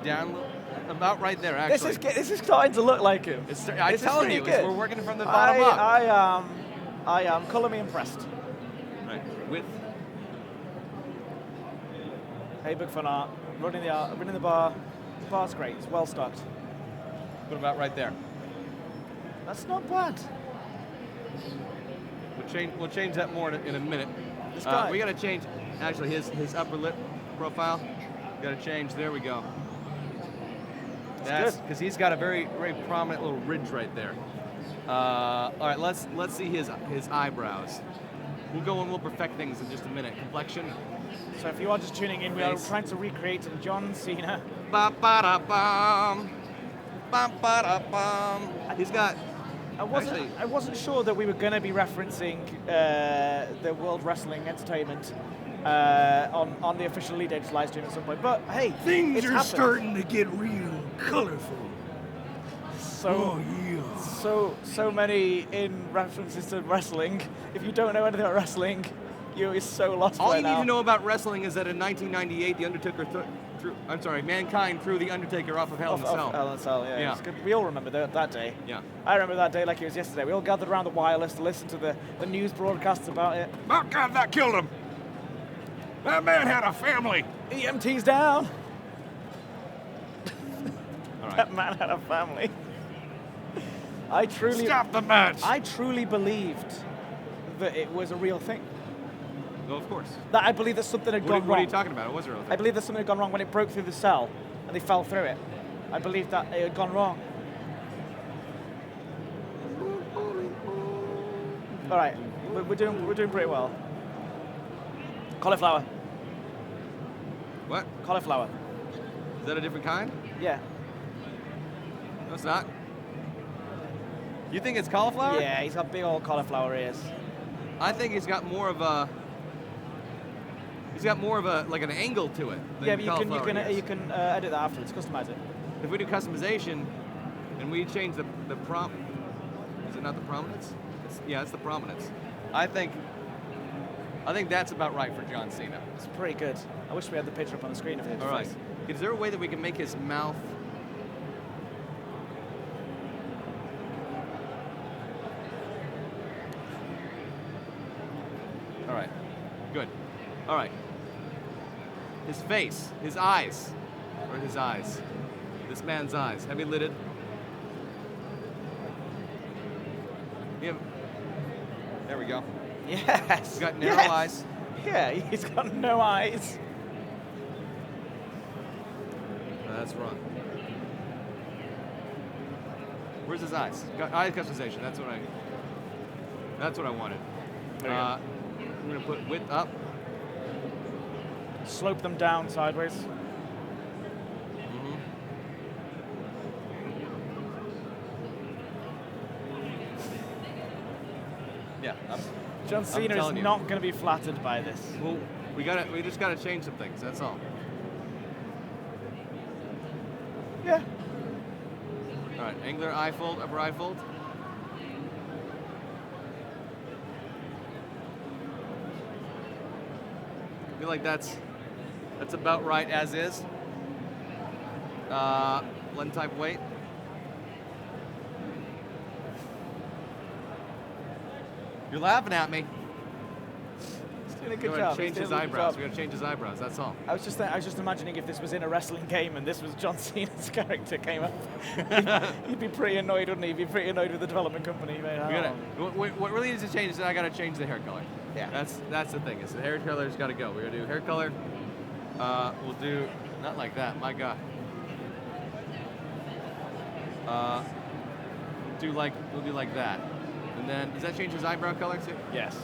down about right there. Actually, This is starting to look like him. I'm This is telling pretty you, good. we're working from the bottom up. I am color me impressed. Right. With Hey, big fun art. Running the bar. The bar's great. It's well stocked. put about right there. That's not bad. We'll change that more in a minute. This guy. We gotta change actually his upper lip profile. Gotta change. There we go. That's good. because he's got a very prominent little ridge right there. All right, let's see his eyebrows. We'll go and we'll perfect things in just a minute. Complexion. So if you are just tuning in, we are Face. trying to recreate John Cena. Ba-ba-da-bum. Ba-ba-da-bum. He's got. Actually, I wasn't sure that we were going to be referencing the World Wrestling Entertainment on the official Elite Dangerous live stream at some point. But hey, Things it's are happened. starting to get real colorful. So yeah. so many in references to wrestling. If you don't know anything about wrestling, you're so lost all right you now. need to know about wrestling is that in 1998, the Undertaker Mankind threw the Undertaker off of Hell in a Cell. Hell in a Cell, yeah. Yeah. It's good. We all remember that day. Yeah. I remember that day like it was yesterday. We all gathered around the wireless to listen to the news broadcasts about it. Oh God, that killed him. That man had a family. EMT's down. All right. That man had a family. I Stop the match. I truly believed that it was a real thing. Well, of course. That I believe that something had What gone are wrong. you talking about? It was a real thing. I believe that something had gone wrong when it broke through the cell and they fell through it. I believe that it had gone wrong. All right, we're doing pretty well. Cauliflower. What? Cauliflower. Is that a different kind? Yeah. No, it's not. You think it's cauliflower? Yeah, he's got big old cauliflower ears. I think he's got more of a. He's got more of a like an angle to it. Than Yeah, but cauliflower ears. you can edit that afterwards, customize it. If we do customization, and we change the is it not the prominence? Yeah, it's the prominence. I think I think that's about right for John Cena. It's pretty good. I wish we had the picture up on the screen of his All right. face. Is there a way that we can make his mouth? All right. Good. All right. His face, his eyes. Where are his eyes? This man's eyes. Heavy lidded. There we go. Yes. He's got narrow yes. eyes. Yeah, he's got no eyes. No, that's wrong. Where's his eyes? Eye customization. That's what I wanted. There you go. I'm gonna put width up. Slope them down sideways. Mm-hmm. Yeah. John Cena is telling you. not going to be flattered by this. Well, we just gotta change some things. That's all. Yeah. All right. Angular eye fold, upper eye fold. I feel like that's about right as is. Blend type weight. You're laughing at me. He's doing a We're good gonna job. change He's his doing a good eyebrows. job. We're gonna change his eyebrows. That's all. I was just imagining if this was in a wrestling game and this was John Cena's character came up. He'd be pretty annoyed, wouldn't he? He'd be pretty annoyed with the development company. What really needs to change is that I gotta change the hair color. Yeah. That's the thing. Is the hair color's gotta go. We're gonna do hair color. We'll do not like that. My God. We'll do like that. And then does that change his eyebrow color too? Yes.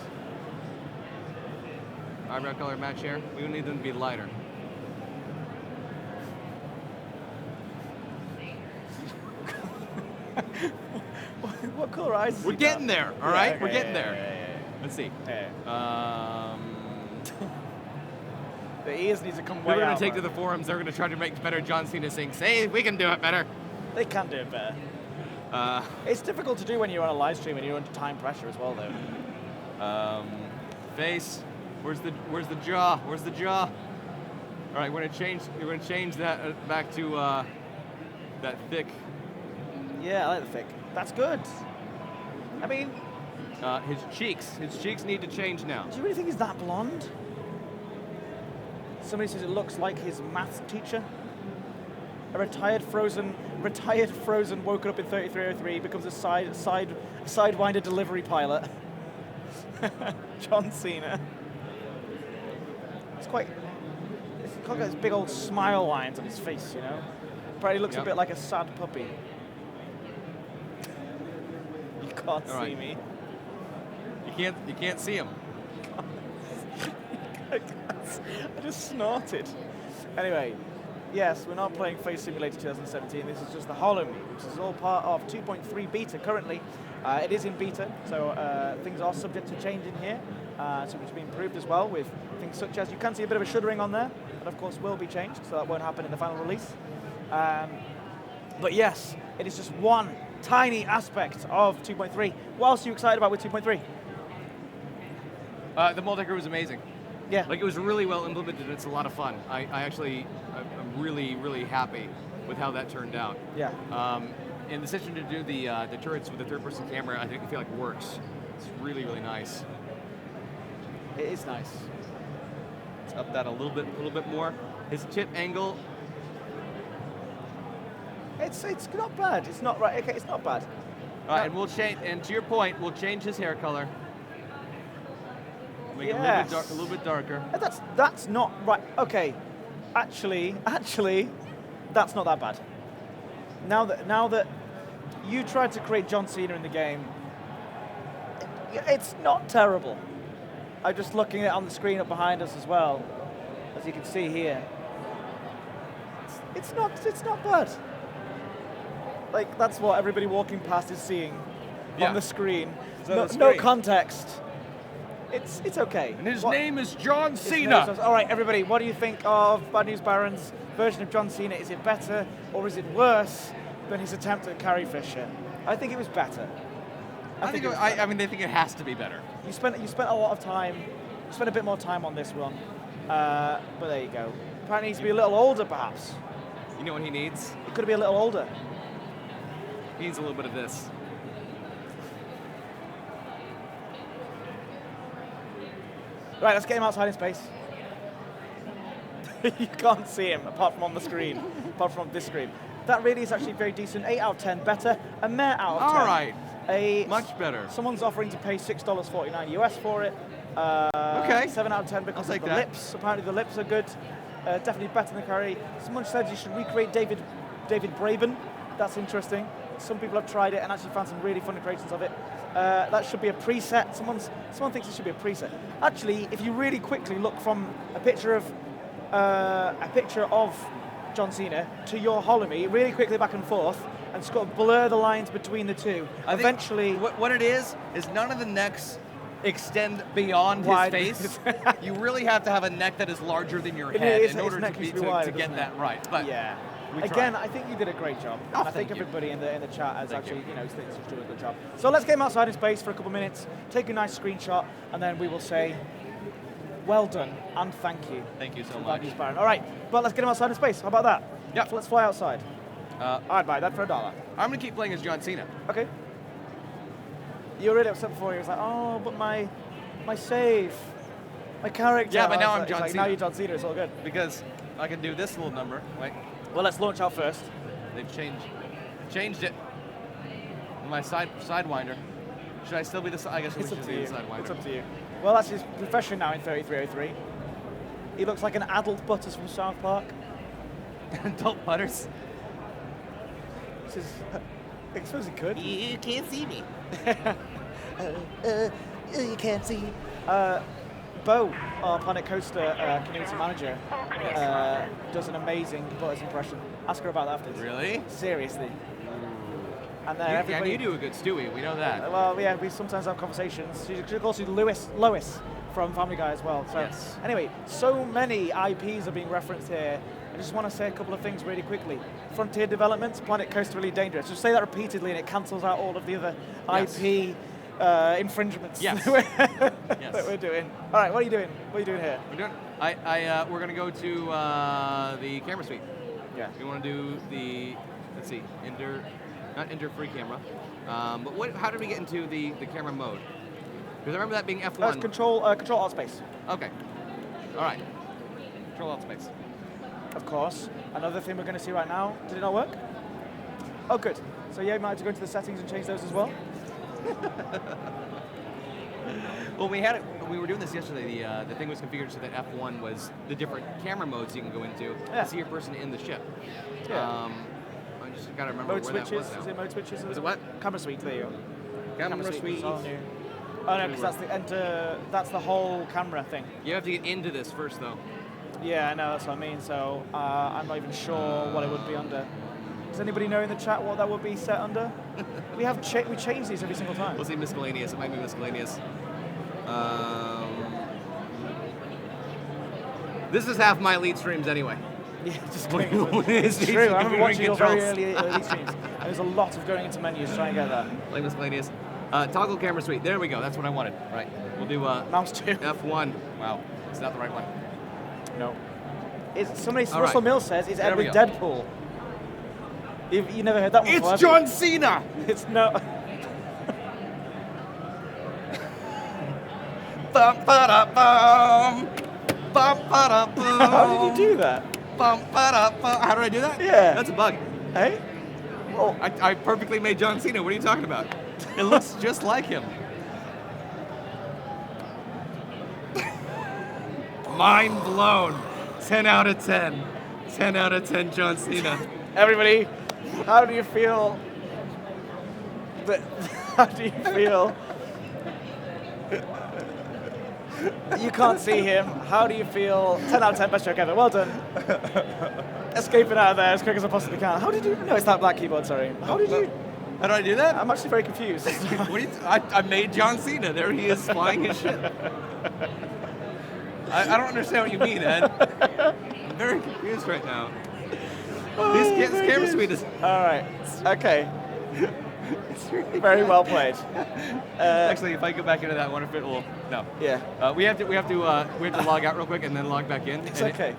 Eyebrow color match hair. We need them to be lighter. What color eyes? has We're he getting got? there. All right, okay, we're getting yeah, there. yeah. Let's see. Yeah. The ears need to come We're way gonna out. take to man. the forums. They're gonna try to make better John Cena sing. Say we can do it better. They can do it better. It's difficult to do when you're on a live stream and you're under time pressure as well, though. Face. Where's the jaw? Where's the jaw? All right, we're gonna change that back to that thick. Yeah, I like the thick. That's good. I mean, His cheeks need to change now. do you really think he's that blonde? Somebody says it looks like his maths teacher. A retired frozen woken up in 3303, becomes a sidewinder delivery pilot. John Cena. It's got those big old smile lines on his face, you know. Probably looks a bit like a sad puppy. You can't see right. me. You can't see him. I just snorted. Anyway, yes, we're not playing Face Simulator 2017. This is just the Holo-Me, which is all part of 2.3 beta currently. It is in beta, so things are subject to change in here, so which has been improved as well with things such as, you can see a bit of a shuddering on there, that of course will be changed, so that won't happen in the final release. But yes, it is just one tiny aspect of 2.3. What else are you excited about with 2.3? The multiplayer was amazing. Yeah. Like, it was really well implemented. And it's a lot of fun. I'm really, really happy with how that turned out. Yeah. And the decision to do the turrets with the third-person camera, I feel like works. It's really, really nice. It is nice. Let's up that a little bit more. His tip angle. It's not bad. It's not right. Okay, it's not bad. All right, and we'll change. And to your point, we'll change his hair color. Make it a little bit darker. That's not right. Okay, actually, that's not that bad. Now that you tried to create John Cena in the game, it's not terrible. I'm just looking at it on the screen up behind us as well, as you can see here. It's not bad. Like, that's what everybody walking past is seeing on the screen. No context. It's okay. And his name is John Cena. All right, everybody, what do you think of Bad News Baron's version of John Cena? Is it better or is it worse than his attempt at Carrie Fisher? I think it was better. I think it was better. I think it has to be better. You spent a lot of time spend a bit more time on this one. But there you go. Apparently he needs to be a little older, perhaps. You know what he needs? He could be a little older. He needs a little bit of this. Right, let's get him outside in space. You can't see him apart from on the screen, apart from this screen. That really is actually very decent. 8 out of 10, better. A mere out of 10. All right. Much better. Someone's offering to pay $6.49 US for it. Okay. 7 out of 10 because of the lips. Apparently the lips are good. Definitely better than the carry. Someone said you should recreate David Braben. That's interesting. Some people have tried it and actually found some really funny creations of it. That should be a preset. Someone thinks it should be a preset. Actually, if you really quickly look from a picture of John Cena to your Holo-Me, really quickly back and forth, and sort of blur the lines between the two. Eventually, what it is none of the necks extend beyond Wide. his face. You really have to have a neck that is larger than your head in order to get that right. But yeah. we Again, tried. I think you did a great job. Oh, And I think thank you. everybody in the chat has Thank actually, you. thinks you're doing a good job. So let's get him outside in space for a couple minutes, take a nice screenshot, and then we will say, well done and thank you. Thank you so to much. Vibes Baron. All right, but let's get him outside in space. How about that? Yep. So let's fly outside. I'd buy that for $1. I'm going to keep playing as John Cena. Okay. You were really upset before. You was like, oh, but my save, my character. Yeah, but now I was I'm John like, Cena. Now you're John Cena. It's all good. Because I can do this little number. Wait, Well, let's launch out first. they've changed it. My sidewinder. Should I still be the? I guess we It's up should to be you. the sidewinder. It's up to you. Well, that's his profession now in 3303. He looks like an adult Butters from South Park. Adult butters. This is, I suppose he could. You can't see me. You can't see. Bo, our Planet Coaster community manager, does an amazing Butters impression. Ask her about that afterwards. Really? Seriously. And then Yeah, everybody. you do a good Stewie. We know that. Well, yeah, we sometimes have conversations. She's also Lois from Family Guy as well. So Yes. Anyway, so many IPs are being referenced here. I just want to say a couple of things really quickly. Frontier Developments, Planet Coaster Really Dangerous. Just say that repeatedly and it cancels out all of the other Yes. IP infringements Yes. that we're doing. All right, what are you doing? What are you doing here? We're gonna go to the camera suite. Yeah. We want to do the, let's see, not enter free camera. But how did we get into the camera mode? Because I remember that being F1. That's control alt space. Okay. All right. Control alt space. Of course. Another thing we're going to see right now. Did it not work? Oh, good. So yeah, you might have to go into the settings and change those as well. Well, we were doing this yesterday. The thing was configured so that F1 was the different camera modes you can go into Yeah. to see your person in the ship. Yeah. I just gotta remember Mode where that switches. was now. Is it mode switches? Is it what? Camera suite. There you go. Camera suite. is all new. Oh no, because that's the enter. That's the whole camera thing. You have to get into this first, though. Yeah, I know. That's what I mean. So I'm not even sure what it would be under. Does anybody know in the chat what that would be set under? we change these every single time. We'll see miscellaneous. It might be miscellaneous. This is half my elite streams anyway. Yeah, just When going. it's It's true. I remember configuring watching your very controls. early streams. There's a lot of going into menus trying to get that. Like miscellaneous. Toggle camera suite. There we go. That's what I wanted. Right. We'll do Mouse 2. F1. Wow. It's not the right one. No. Somebody, All Russell right. Mills says it's There we Edward go. Deadpool. You never heard that one before, It's have you? John Cena! It's no. Bum-ba-da-bum. Bum-ba-da-bum. How did you do that? Bum-ba-da-bum. How did I do that? Yeah. That's a bug. Hey? Oh, I perfectly made John Cena. What are you talking about? It looks just like him. Mind blown. 10 out of 10. 10 out of 10 John Cena. everybody, how do you feel? How do you feel? You can't see him. How do you feel? 10 out of 10, best joke ever. Well done. Escaping out of there as quick as I possibly can. How did you? No, it's that black keyboard. Sorry. How did you? How did I do that? I'm actually very confused. What do you I made John Cena. There he is flying his ship. I don't understand what you mean, Ed. I'm very confused right now. This camera suite is... All right. Okay. It's really Very well played. Actually, if I go back into that one, if it will, no. Yeah. We have to log out real quick and then log back in. It's okay.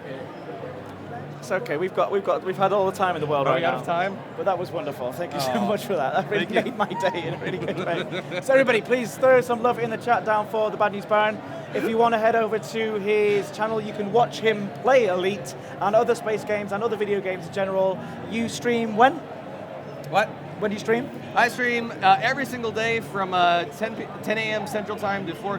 It's okay. We've had all the time in the world Are right we out now. of time? But that was wonderful. Thank you so Oh. much for that. That really Thank you. made my day in a really good way. So everybody, please throw some love in the chat down for the Bad News Baron. If you want to head over to his channel, you can watch him play Elite and other space games and other video games in general. You stream when? What? When do you stream? I stream every single day from 10 a.m. Central Time to 4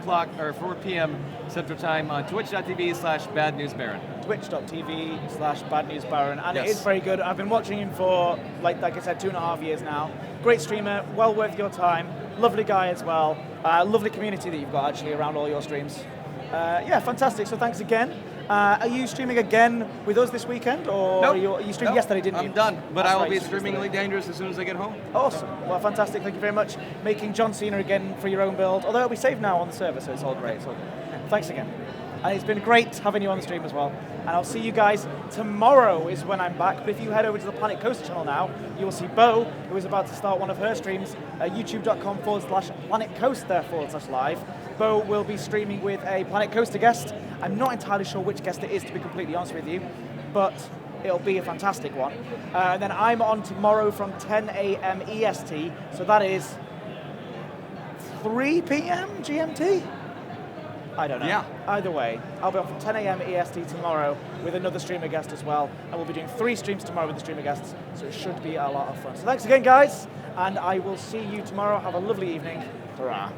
p.m. Central Time on twitch.tv/badnewsbaron. Twitch.tv/badnewsbaron, and Yes. it is very good. I've been watching him for, like I said, 2.5 years now. Great streamer, well worth your time. Lovely guy as well. Lovely community that you've got actually around all your streams. Yeah, fantastic. So thanks again. Are you streaming again with us this weekend, or Nope. you streamed Nope. yesterday, didn't you? I'm done, but That's I will right, be you streamed streaming yesterday. Elite Dangerous as soon as I get home. Awesome. Well, fantastic. Thank you very much. Making John Cena again for your own build. Although it'll be saved now on the server, so it's all great. It's all good. Thanks again. And it's been great having you on the stream as well. And I'll see you guys tomorrow is when I'm back. But if you head over to the Planet Coaster channel now, you will see Bo, who is about to start one of her streams, youtube.com/planetcoaster/live. Bo will be streaming with a Planet Coaster guest. I'm not entirely sure which guest it is, to be completely honest with you, but it'll be a fantastic one. And then I'm on tomorrow from 10 a.m. EST, so that is 3 p.m. GMT? I don't know. Yeah. Either way, I'll be on from 10 a.m. EST tomorrow with another streamer guest as well. And we'll be doing 3 streams tomorrow with the streamer guests, so it should be a lot of fun. So thanks again, guys, and I will see you tomorrow. Have a lovely evening. Hurrah.